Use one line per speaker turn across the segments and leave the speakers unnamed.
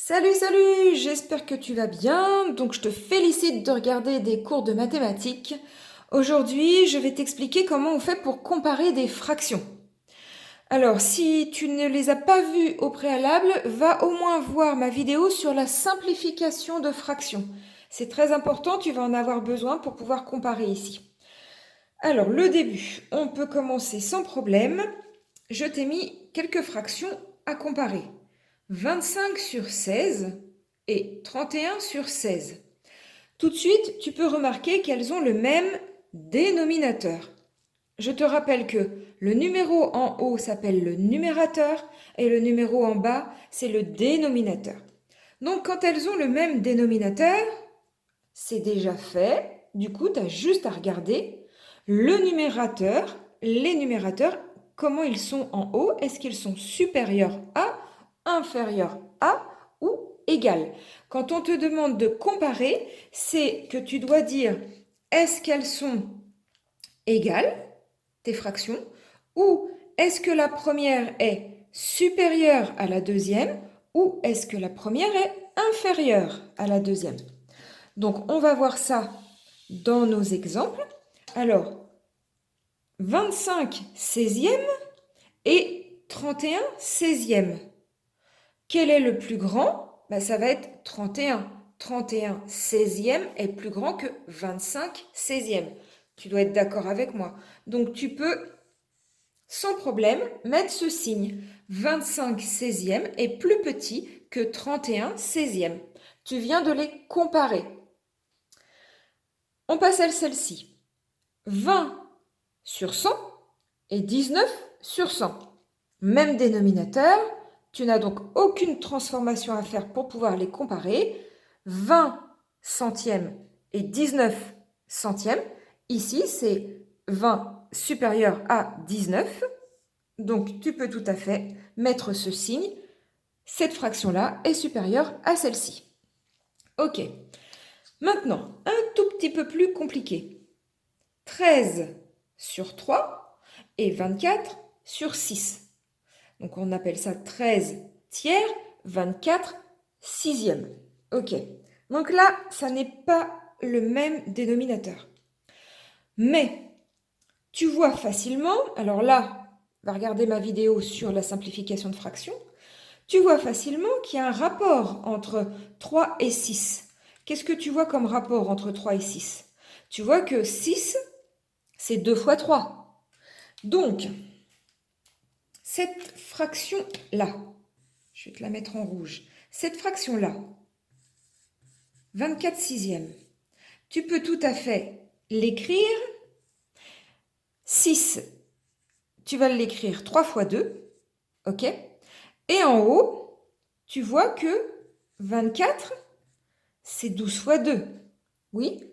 Salut, salut, j'espère que tu vas bien. Donc je te félicite de regarder des cours de mathématiques. Aujourd'hui, je vais t'expliquer comment on fait pour comparer des fractions. Alors, si tu ne les as pas vues au préalable, va au moins voir ma vidéo sur la simplification de fractions. C'est très important, tu vas en avoir besoin pour pouvoir comparer ici. Alors, le début, on peut commencer sans problème. Je t'ai mis quelques fractions à comparer. 25 sur 16 et 31 sur 16. Tout de suite, tu peux remarquer qu'elles ont le même dénominateur. Je te rappelle que le numéro en haut s'appelle le numérateur et le numéro en bas, c'est le dénominateur. Donc quand elles ont le même dénominateur, c'est déjà fait. Du coup, tu as juste à regarder le numérateur, les numérateurs, comment ils sont en haut. Est-ce qu'ils sont supérieurs à, inférieurs à ou égales? Quand on te demande de comparer, c'est que tu dois dire est-ce qu'elles sont égales, tes fractions, ou est-ce que la première est supérieure à la deuxième, ou est-ce que la première est inférieure à la deuxième? Donc, on va voir ça dans nos exemples. Alors, 25 16e et 31 16e. Quel est le plus grand? Ça va être 31. 31 16e est plus grand que 25 16e. Tu dois être d'accord avec moi. Donc, tu peux, sans problème, mettre ce signe. 25 16e est plus petit que 31 16e. Tu viens de les comparer. On passe à celle-ci. 20 sur 100 et 19 sur 100. Même dénominateur, tu n'as donc aucune transformation à faire pour pouvoir les comparer. 20 centièmes et 19 centièmes. Ici, c'est 20 supérieur à 19. Donc, tu peux tout à fait mettre ce signe. Cette fraction-là est supérieure à celle-ci. OK. Maintenant, un tout petit peu plus compliqué. 13 sur 3 et 24 sur 6. Donc on appelle ça 13 tiers, 24 sixième. Ok. Donc là, ça n'est pas le même dénominateur. Mais tu vois facilement, alors là, va regarder ma vidéo sur la simplification de fractions, tu vois facilement qu'il y a un rapport entre 3 et 6. Qu'est-ce que tu vois comme rapport entre 3 et 6? Tu vois que 6, c'est 2 fois 3. Donc, cette fraction-là, je vais te la mettre en rouge, cette fraction-là, 24 sixièmes, tu peux tout à fait l'écrire 6, tu vas l'écrire 3 fois 2, ok? Et en haut, tu vois que 24, c'est 12 fois 2. Oui,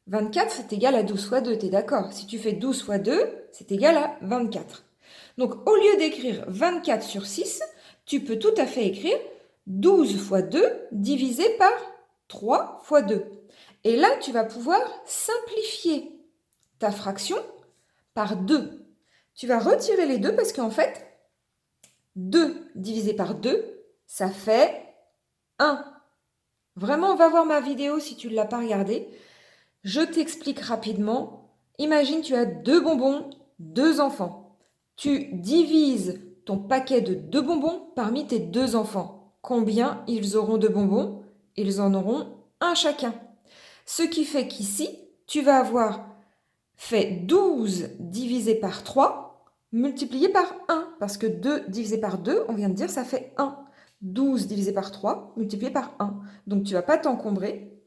24, c'est égal à 12 fois 2, tu es d'accord? Si tu fais 12 fois 2, c'est égal à 24. Donc, au lieu d'écrire 24 sur 6, tu peux tout à fait écrire 12 fois 2 divisé par 3 fois 2. Et là, tu vas pouvoir simplifier ta fraction par 2. Tu vas retirer les 2 parce qu'en fait, 2 divisé par 2, ça fait 1. Vraiment, va voir ma vidéo si tu ne l'as pas regardée. Je t'explique rapidement. Imagine, tu as 2 bonbons, 2 enfants. Tu divises ton paquet de 2 bonbons parmi tes 2 enfants. Combien ils auront de bonbons? Ils en auront un chacun. Ce qui fait qu'ici, tu vas avoir fait 12 divisé par 3 multiplié par 1. Parce que 2 divisé par 2, on vient de dire, ça fait 1. 12 divisé par 3 multiplié par 1. Donc, tu ne vas pas t'encombrer.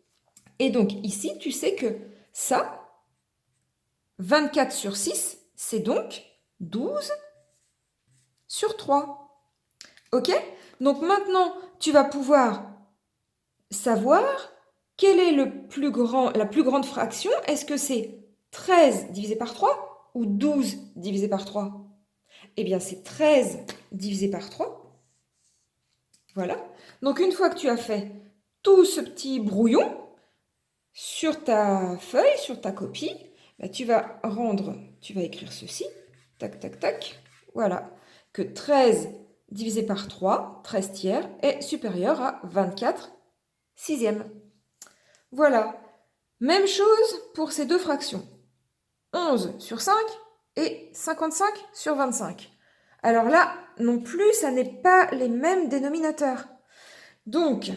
Et donc, ici, tu sais que ça, 24 sur 6, c'est donc 12 sur 3. OK? Donc maintenant, tu vas pouvoir savoir quelle est la plus grande fraction. Est-ce que c'est 13 divisé par 3 ou 12 divisé par 3? Eh bien, c'est 13 divisé par 3. Voilà. Donc, une fois que tu as fait tout ce petit brouillon sur ta feuille, sur ta copie, tu vas écrire ceci, tac, tac, tac, voilà, que 13 divisé par 3, 13 tiers, est supérieur à 24 sixièmes. Voilà. Même chose pour ces deux fractions. 11 sur 5 et 55 sur 25. Alors là, non plus, ça n'est pas les mêmes dénominateurs. Donc,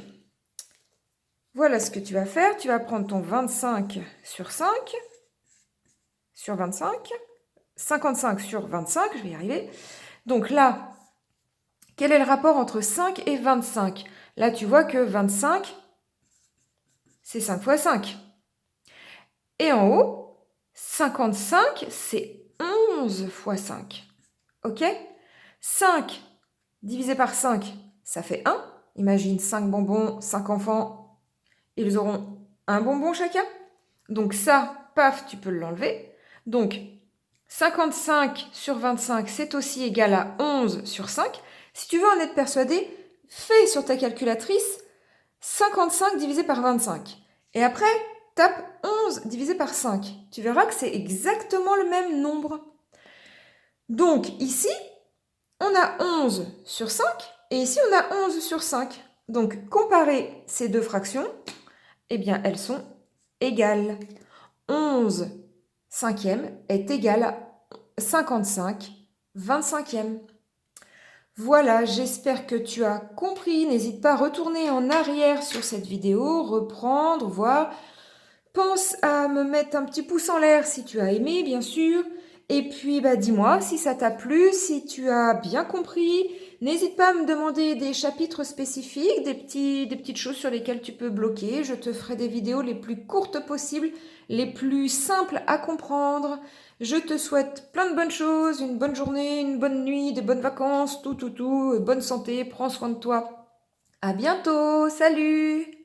voilà ce que tu vas faire. Tu vas prendre ton 25 sur 5, sur 25, 55 sur 25, je vais y arriver. Donc là, quel est le rapport entre 5 et 25? Là, tu vois que 25, c'est 5 fois 5. Et en haut, 55, c'est 11 fois 5. OK? 5 divisé par 5, ça fait 1. Imagine 5 bonbons, 5 enfants, ils auront un bonbon chacun. Donc ça, paf, tu peux l'enlever. Donc 55 sur 25, c'est aussi égal à 11 sur 5. Si tu veux en être persuadé, fais sur ta calculatrice 55 divisé par 25. Et après, tape 11 divisé par 5. Tu verras que c'est exactement le même nombre. Donc ici, on a 11 sur 5 et ici on a 11 sur 5. Donc comparer ces deux fractions, eh bien elles sont égales. 11 cinquième est égal à 55 25e. Voilà, j'espère que tu as compris. N'hésite pas à retourner en arrière sur cette vidéo, reprendre, voir. Pense à me mettre un petit pouce en l'air si tu as aimé, bien sûr. Et puis, dis-moi si ça t'a plu, si tu as bien compris. N'hésite pas à me demander des chapitres spécifiques, des petites choses sur lesquelles tu peux bloquer. Je te ferai des vidéos les plus courtes possibles, les plus simples à comprendre. Je te souhaite plein de bonnes choses, une bonne journée, une bonne nuit, des bonnes vacances, tout, bonne santé, prends soin de toi. À bientôt, salut!